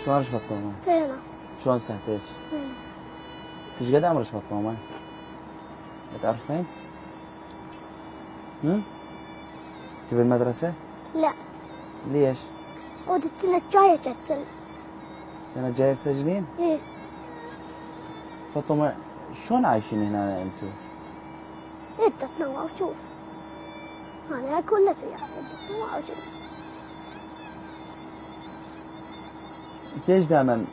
شلون رش فطومة؟ زينة. شلون صحتك؟ زينة. انت قد عمرك فطومة؟ تعرفين؟ تبي المدرسة؟ لا. ليش؟ ودي السنة الجاية جت. السنة الجاية تسجلين؟ ايه. فطومة شلون عايشين هنا انتم؟ انت تنوع وشوف. انا كل سيارة انت تنوع وشوف. انت ليش دائما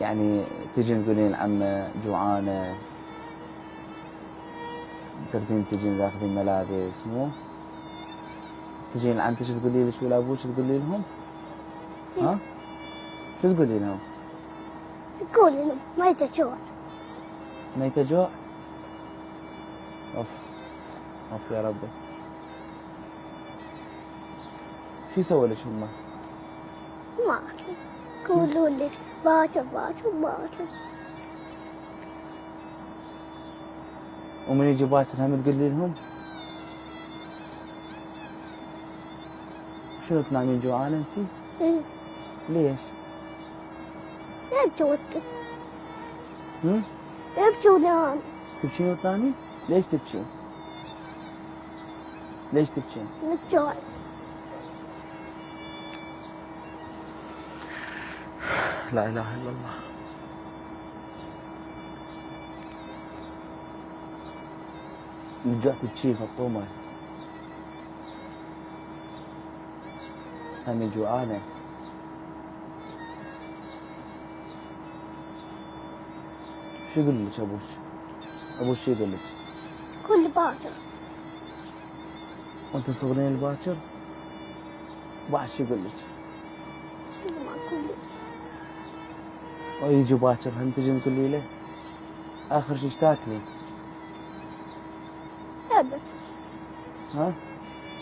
يعني تجين تقولين العمة جوعانة، تردين تجين تاخذين ملابس مو؟ تجين لعمتك تقولي لك ولا ابوك تقولي لهم؟ ها؟ شو تقولي لهم؟ قولي لهم ميتة جوع. ميتة جوع؟ اوف اوف يا ربي. شو يسووا لك هم؟ ما أعرف. قولوا لي باكر باكر باكر. ومن يجي باكر هم تقولي لهم؟ شنو تنامين جوعانة انتي؟ ايه. ليش؟ يبكي وتس. يبكي ونام. تبكين وتنامين؟ ليش تبكين؟ ليش تبكين؟ من الجوع. لا اله الا الله. من الجوع تبكي فطومة. همي جوعانة. شو يقول لك ابوك؟ ابوك شو يقول لك؟ كل باكر. وانت صغرين الباكر؟ بعد شو يقول لك؟ ما كل. ويجي باكر هم تجين تقولي له؟ اخر شي ايش تاكلين؟ عبث. ها؟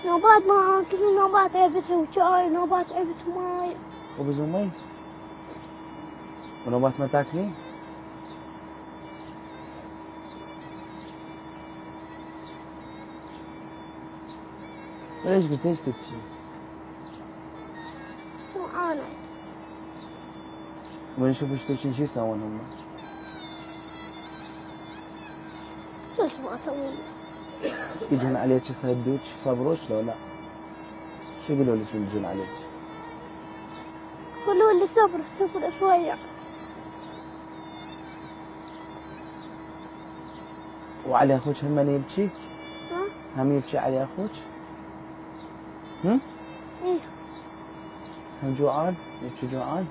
نوبات ما اكل، نوبات عبث وشاي، نوبات عبث وماي. خبز ومي؟ ونوبات ما تاكلين؟ ليش قلت ليش تبكي؟ جوعانة. ومن يشوفوا ايش تبكين شو يسوون هم؟ شو ما اسوي؟ يجون عليك يسهدوك يصبروك لو لا؟ شو يقولوا لك من يجون عليك؟ قولوا لي صبر صبر شوية. وعلي اخوك هم من يبكي؟ ها؟ هم يبكي علي اخوك؟ ايه. هم جوعان؟ يبكي جوعان؟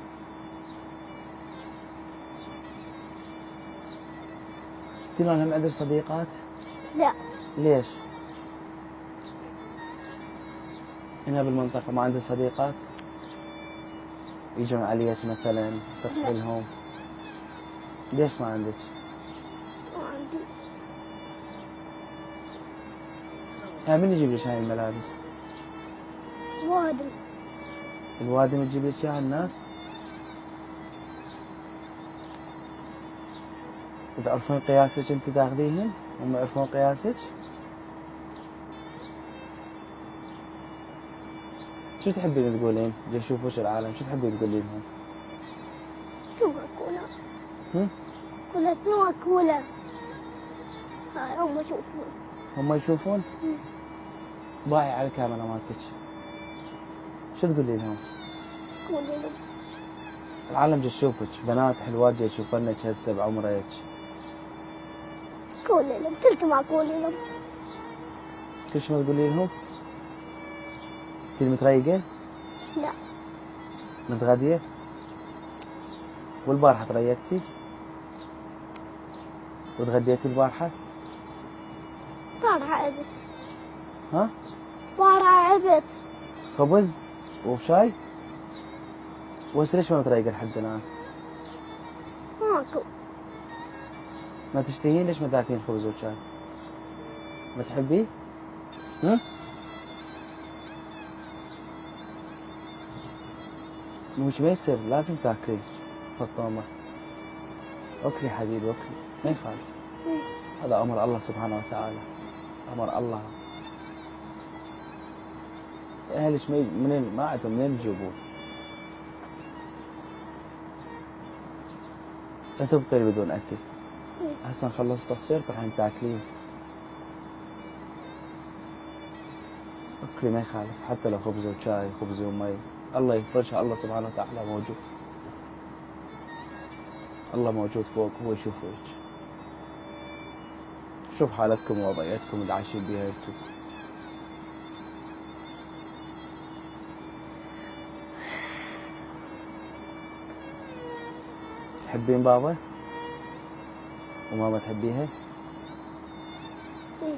تنون هم عندك صديقات؟ لا. ليش؟ هنا بالمنطقة ما عندك صديقات؟ يجون عليك مثلا تطفي لهم؟ ليش ما عندك؟ ما عندي. من يجيب لك هاي الملابس؟ وادم. الوادم تجيب لك اياها الناس؟ تعرفون قياسك انت تاخذيهن؟ هم يعرفون قياسك؟ شو تحبين تقولين؟ يشوفوش العالم، شو تحبين تقولين لهم؟ شو أكولا؟ كلها شو أكولا؟ هاي هم يشوفون. هم يشوفون؟ باعي على الكاميرا مالتك. شو تقولي لهم؟ قولي لهم. العالم جا تشوفك، بنات حلوات جا يشوفنك هسه بعمرك. قولي لهم، قلت ما قولي لهم. كل شي ما تقولي لهم؟ انتي متريقة؟ لا. متغدية؟ والبارحة تريقتي؟ وتغديتي البارحة؟ بارحة عبث. ها؟ بارحة عبث. خبز وشاي؟ وهسه ليش ما متريقة لحد الآن؟ ماكو. ما تشتهين ليش ما تاكلين خبز وشاي؟ ما تحبيه؟ مش ما يصير لازم تاكلي فطومة. اكلي حبيبي اكلي ما يخالف. هذا امر الله سبحانه وتعالى، امر الله. اهلك منين ما عندهم منين يجيبون؟ تبقي بدون أكل. إيه. هسه نخلص تغسيل راح تاكلين. أكلي ما يخالف، حتى لو خبز وشاي خبز ومي، الله يفرجها، الله سبحانه وتعالى موجود. الله موجود فوق، هو يشوفك. شوف حالتكم ووضعيتكم اللي عايشين بيها انتم. تحبين بابا؟ وماما تحبيها؟ إيه.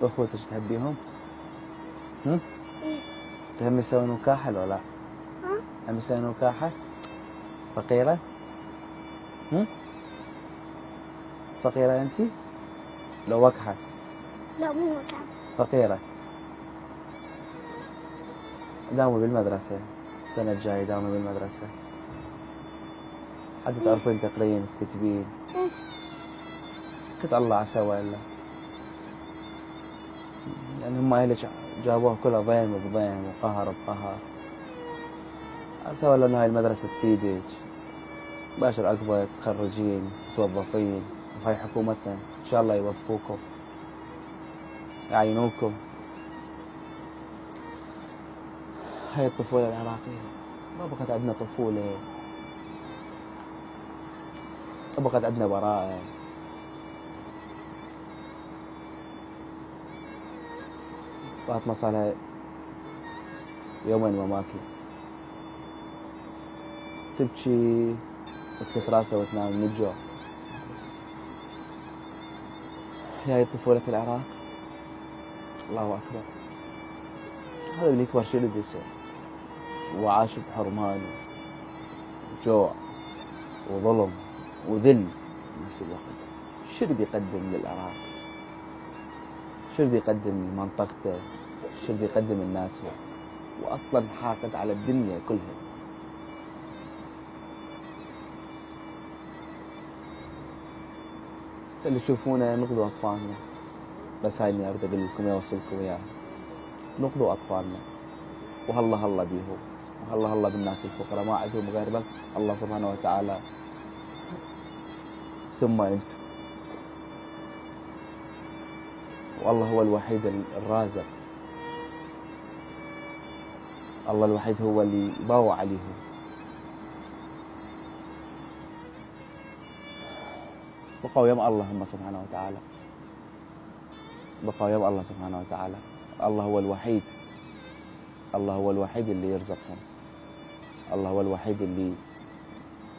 واخوتك تحبيهم؟ هم؟ إيه. تهمي تسوين وكاحة ولا لا؟ ها؟ تهمي تسوين وكاحة؟ فقيرة؟ هم؟ فقيرة انتي؟ لو وكحة؟ لا مو وكعب. فقيرة. داومي بالمدرسة، السنة الجاية داومي بالمدرسة حتى تعرفين تقرين تكتبين. إيه. تطلع سوا إلا يعني هم أهلك جابوها كلها ضيم بضيم وقهر بقهر. سوا لأنه هاي المدرسة تفيدك باشر أكبر، تتخرجين تتوظفين، وهاي حكومتنا إن شاء الله يوظفوكم يعينوكم. هاي الطفولة العراقية ما بقت عندنا طفولة، ما بقت عندنا براءة. فاطمة صار يومين ما ماكلة، تبكي وتلف راسها وتنام من الجوع. هاي طفولة العراق. الله أكبر. هذا اللي يكبر شو اللي بيصير، وعاش بحرمان وجوع وظلم وذل بنفس الوقت. شو اللي بيقدم للعراق؟ شو اللي بيقدم لمنطقته؟ شو اللي بيقدم الناس؟ وأصلا حاقد على الدنيا كلها. اللي تشوفونه نقضوا أطفالنا، بس هاي اللي أريد أقول لكم يوصلكم إياها، نقضوا أطفالنا وهلا هلا بيهم، وهلا هلا بالناس الفقراء ما عندهم غير بس الله سبحانه وتعالى ثم أنتم. والله هو الوحيد الرازق، الله الوحيد هو اللي باوع عليهم. بقوا يم الله هم سبحانه وتعالى، بقوا يم الله سبحانه وتعالى. الله هو الوحيد، الله هو الوحيد اللي يرزقهم، الله هو الوحيد اللي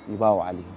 يباوع عليهم.